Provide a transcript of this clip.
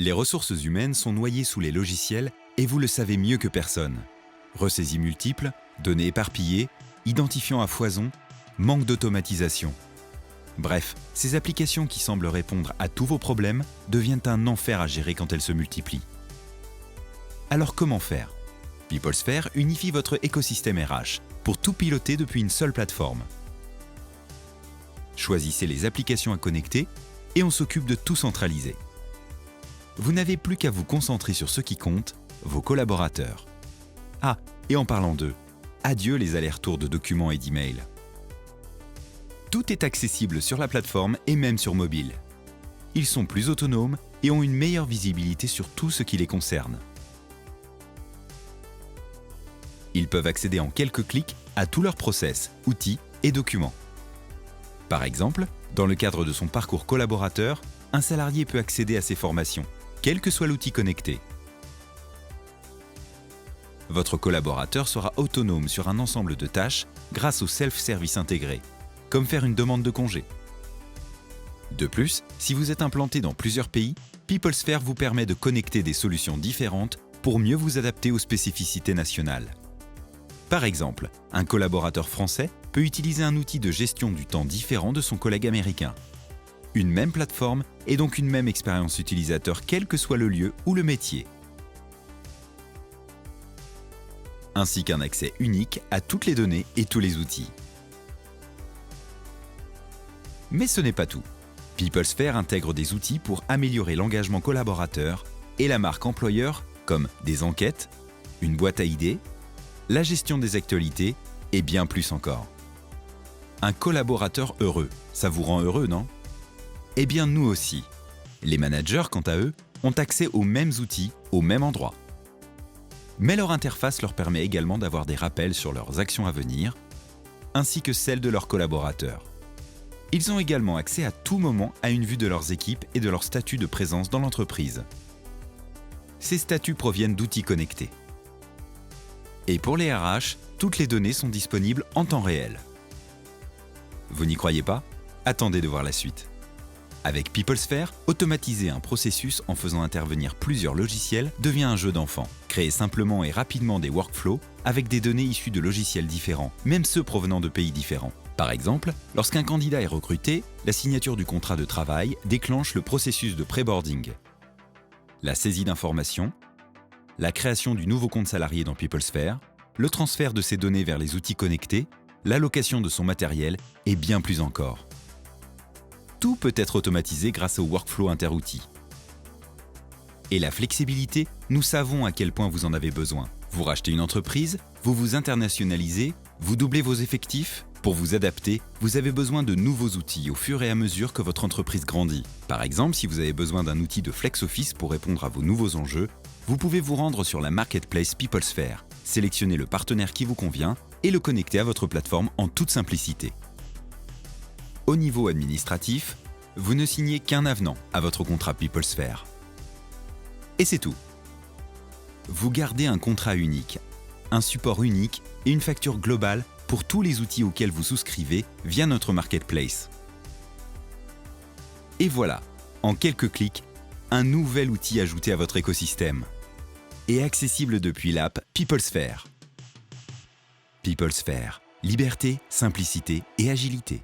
Les ressources humaines sont noyées sous les logiciels et vous le savez mieux que personne. Ressaisies multiples, données éparpillées, identifiants à foison, manque d'automatisation. Bref, ces applications qui semblent répondre à tous vos problèmes deviennent un enfer à gérer quand elles se multiplient. Alors comment faire? PeopleSphere unifie votre écosystème RH pour tout piloter depuis une seule plateforme. Choisissez les applications à connecter et on s'occupe de tout centraliser. Vous n'avez plus qu'à vous concentrer sur ce qui compte, vos collaborateurs. Ah, et en parlant d'eux, adieu les allers-retours de documents et d'emails. Tout est accessible sur la plateforme et même sur mobile. Ils sont plus autonomes et ont une meilleure visibilité sur tout ce qui les concerne. Ils peuvent accéder en quelques clics à tous leurs process, outils et documents. Par exemple, dans le cadre de son parcours collaborateur, un salarié peut accéder à ses formations, quel que soit l'outil connecté. Votre collaborateur sera autonome sur un ensemble de tâches grâce au self-service intégré, comme faire une demande de congé. De plus, si vous êtes implanté dans plusieurs pays, PeopleSphere vous permet de connecter des solutions différentes pour mieux vous adapter aux spécificités nationales. Par exemple, un collaborateur français peut utiliser un outil de gestion du temps différent de son collègue américain. Une même plateforme et donc une même expérience utilisateur quel que soit le lieu ou le métier. Ainsi qu'un accès unique à toutes les données et tous les outils. Mais ce n'est pas tout. PeopleSphere intègre des outils pour améliorer l'engagement collaborateur et la marque employeur comme des enquêtes, une boîte à idées, la gestion des actualités et bien plus encore. Un collaborateur heureux, ça vous rend heureux, non? Eh bien nous aussi. Les managers, quant à eux, ont accès aux mêmes outils au même endroit. Mais leur interface leur permet également d'avoir des rappels sur leurs actions à venir, ainsi que celles de leurs collaborateurs. Ils ont également accès à tout moment à une vue de leurs équipes et de leur statut de présence dans l'entreprise. Ces statuts proviennent d'outils connectés. Et pour les RH, toutes les données sont disponibles en temps réel. Vous n'y croyez pas? Attendez de voir la suite. Avec PeopleSphere, automatiser un processus en faisant intervenir plusieurs logiciels devient un jeu d'enfant. Créer simplement et rapidement des workflows avec des données issues de logiciels différents, même ceux provenant de pays différents. Par exemple, lorsqu'un candidat est recruté, la signature du contrat de travail déclenche le processus de pré-boarding. La saisie d'informations, la création du nouveau compte salarié dans PeopleSphere, le transfert de ses données vers les outils connectés, l'allocation de son matériel et bien plus encore. Tout peut être automatisé grâce au workflow inter-outils. Et la flexibilité, nous savons à quel point vous en avez besoin. Vous rachetez une entreprise, vous vous internationalisez, vous doublez vos effectifs. Pour vous adapter, vous avez besoin de nouveaux outils au fur et à mesure que votre entreprise grandit. Par exemple, si vous avez besoin d'un outil de flex office pour répondre à vos nouveaux enjeux, vous pouvez vous rendre sur la marketplace PeopleSphere, sélectionner le partenaire qui vous convient et le connecter à votre plateforme en toute simplicité. Au niveau administratif, vous ne signez qu'un avenant à votre contrat PeopleSphere. Et c'est tout. Vous gardez un contrat unique, un support unique et une facture globale pour tous les outils auxquels vous souscrivez via notre marketplace. Et voilà, en quelques clics, un nouvel outil ajouté à votre écosystème et accessible depuis l'app PeopleSphere. PeopleSphere, liberté, simplicité et agilité.